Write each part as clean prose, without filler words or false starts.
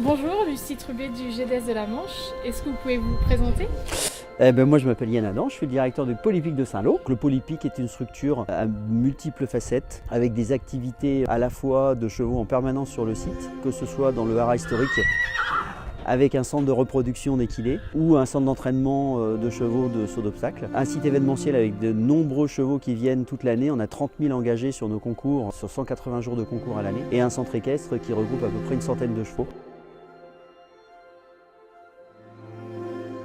Bonjour, Lucie Trubet du GDS de la Manche. Est-ce que vous pouvez vous présenter? Moi je m'appelle Yann Adam, je suis le directeur du Polypique de Saint-Lô. Le Polypique est une structure à multiples facettes avec des activités à la fois de chevaux en permanence sur le site, que ce soit dans le haras historique avec un centre de reproduction d'équidés ou un centre d'entraînement de chevaux de saut d'obstacles. Un site événementiel avec de nombreux chevaux qui viennent toute l'année. On a 30 000 engagés sur nos concours, sur 180 jours de concours à l'année. Et un centre équestre qui regroupe à peu près une centaine de chevaux.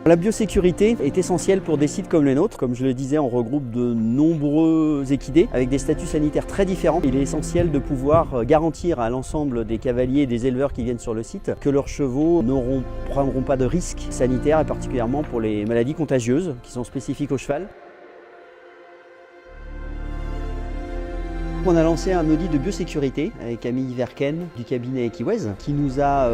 La biosécurité est essentielle pour des sites comme les nôtres. Comme je le disais, on regroupe de nombreux équidés avec des statuts sanitaires très différents. Il est essentiel de pouvoir garantir à l'ensemble des cavaliers et des éleveurs qui viennent sur le site que leurs chevaux ne prendront pas de risques sanitaires, et particulièrement pour les maladies contagieuses qui sont spécifiques au cheval. On a lancé un audit de biosécurité avec Camille Verken du cabinet Equiwez qui nous a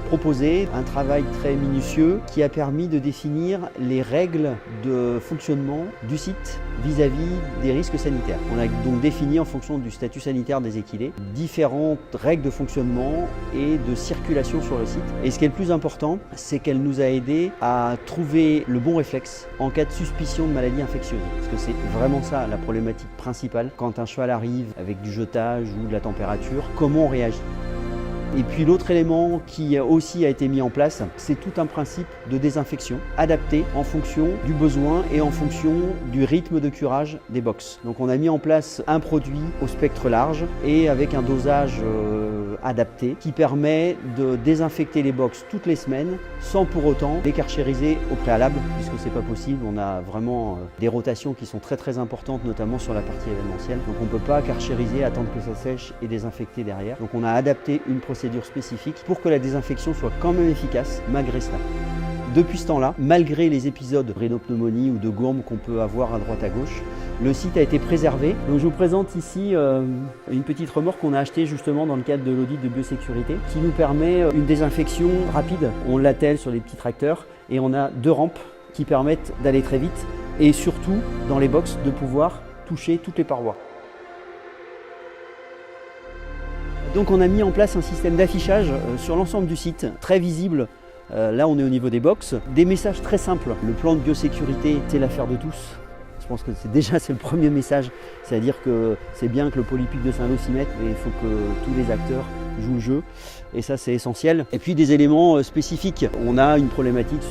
proposé un travail très minutieux qui a permis de définir les règles de fonctionnement du site vis-à-vis des risques sanitaires. On a donc défini en fonction du statut sanitaire des équidés différentes règles de fonctionnement et de circulation sur le site. Et ce qui est le plus important, c'est qu'elle nous a aidé à trouver le bon réflexe en cas de suspicion de maladie infectieuse. Parce que c'est vraiment ça la problématique principale quand un cheval arrive avec du jetage ou de la température, comment on réagit. Et puis l'autre élément qui aussi a été mis en place, c'est tout un principe de désinfection adapté en fonction du besoin et en fonction du rythme de curage des box. Donc on a mis en place un produit au spectre large et avec un dosage adapté qui permet de désinfecter les box toutes les semaines sans pour autant les carchériser au préalable puisque c'est pas possible. On a vraiment des rotations qui sont très importantes, notamment sur la partie événementielle. Donc on ne peut pas carchériser, attendre que ça sèche et désinfecter derrière. Donc on a adapté une procédure spécifique pour que la désinfection soit quand même efficace malgré cela. Depuis ce temps-là, malgré les épisodes de rhinopneumonie ou de gourme qu'on peut avoir à droite à gauche, le site a été préservé. Donc je vous présente ici une petite remorque qu'on a achetée justement dans le cadre de l'audit de biosécurité qui nous permet une désinfection rapide. On l'attelle sur les petits tracteurs et on a 2 rampes qui permettent d'aller très vite et surtout dans les box de pouvoir toucher toutes les parois. Donc on a mis en place un système d'affichage sur l'ensemble du site, très visible. Là on est au niveau des box. Des messages très simples. Le plan de biosécurité, c'est l'affaire de tous. Je pense que c'est le premier message. C'est-à-dire que c'est bien que le Polypique de Saint-Lô s'y mette, mais il faut que tous les acteurs jouent le jeu. Et ça c'est essentiel. Et puis des éléments spécifiques. On a une problématique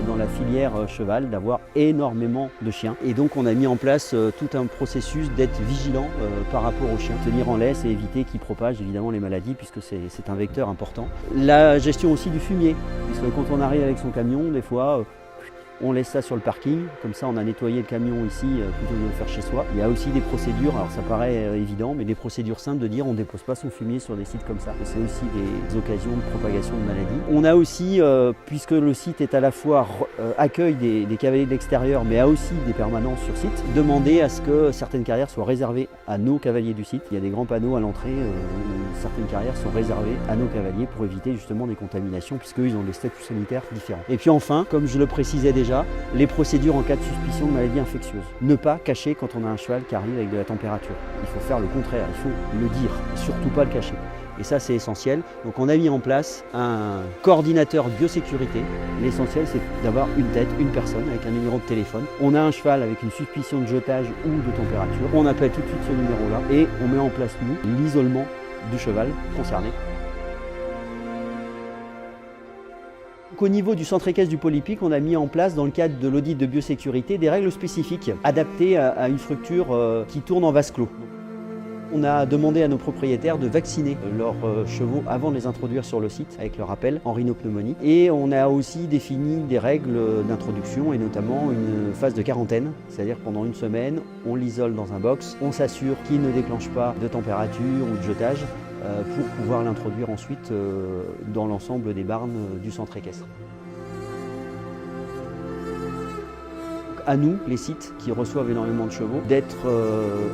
dans la filière cheval d'avoir énormément de chiens. Et donc on a mis en place tout un processus d'être vigilant par rapport aux chiens. Tenir en laisse et éviter qu'ils propagent évidemment les maladies puisque c'est un vecteur important. La gestion aussi du fumier. Puisque quand on arrive avec son camion, des fois on laisse ça sur le parking, comme ça on a nettoyé le camion ici plutôt que de le faire chez soi. Il y a aussi des procédures, alors ça paraît évident, mais des procédures simples de dire on ne dépose pas son fumier sur des sites comme ça. C'est aussi des occasions de propagation de maladies. On a aussi, puisque le site est à la fois accueil des cavaliers de l'extérieur, mais a aussi des permanences sur site, demandé à ce que certaines carrières soient réservées à nos cavaliers du site. Il y a des grands panneaux à l'entrée où certaines carrières sont réservées à nos cavaliers pour éviter justement des contaminations, puisqu'ils ont des statuts sanitaires différents. Et puis enfin, comme je le précisais déjà, les procédures en cas de suspicion de maladie infectieuse. Ne pas cacher quand on a un cheval qui arrive avec de la température. Il faut faire le contraire, il faut le dire, et surtout pas le cacher. Et ça c'est essentiel. Donc on a mis en place un coordinateur biosécurité. L'essentiel c'est d'avoir une tête, une personne avec un numéro de téléphone. On a un cheval avec une suspicion de jetage ou de température. On appelle tout de suite ce numéro-là et on met en place nous l'isolement du cheval concerné. Au niveau du centre équestre du Polypique, on a mis en place dans le cadre de l'audit de biosécurité des règles spécifiques adaptées à une structure qui tourne en vase clos. On a demandé à nos propriétaires de vacciner leurs chevaux avant de les introduire sur le site avec leur rappel en rhinopneumonie. Et on a aussi défini des règles d'introduction et notamment une phase de quarantaine, c'est-à-dire pendant 1 semaine, on l'isole dans un box, on s'assure qu'il ne déclenche pas de température ou de jetage pour pouvoir l'introduire ensuite dans l'ensemble des barnes du centre équestre. À nous, les sites qui reçoivent énormément de chevaux, d'être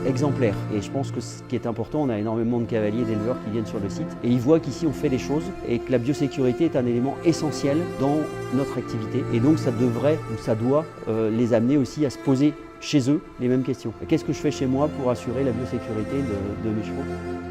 exemplaires. Et je pense que ce qui est important, on a énormément de cavaliers, d'éleveurs qui viennent sur le site et ils voient qu'ici on fait des choses et que la biosécurité est un élément essentiel dans notre activité. Et donc ça devrait ou ça doit les amener aussi à se poser chez eux les mêmes questions. Qu'est-ce que je fais chez moi pour assurer la biosécurité de mes chevaux ?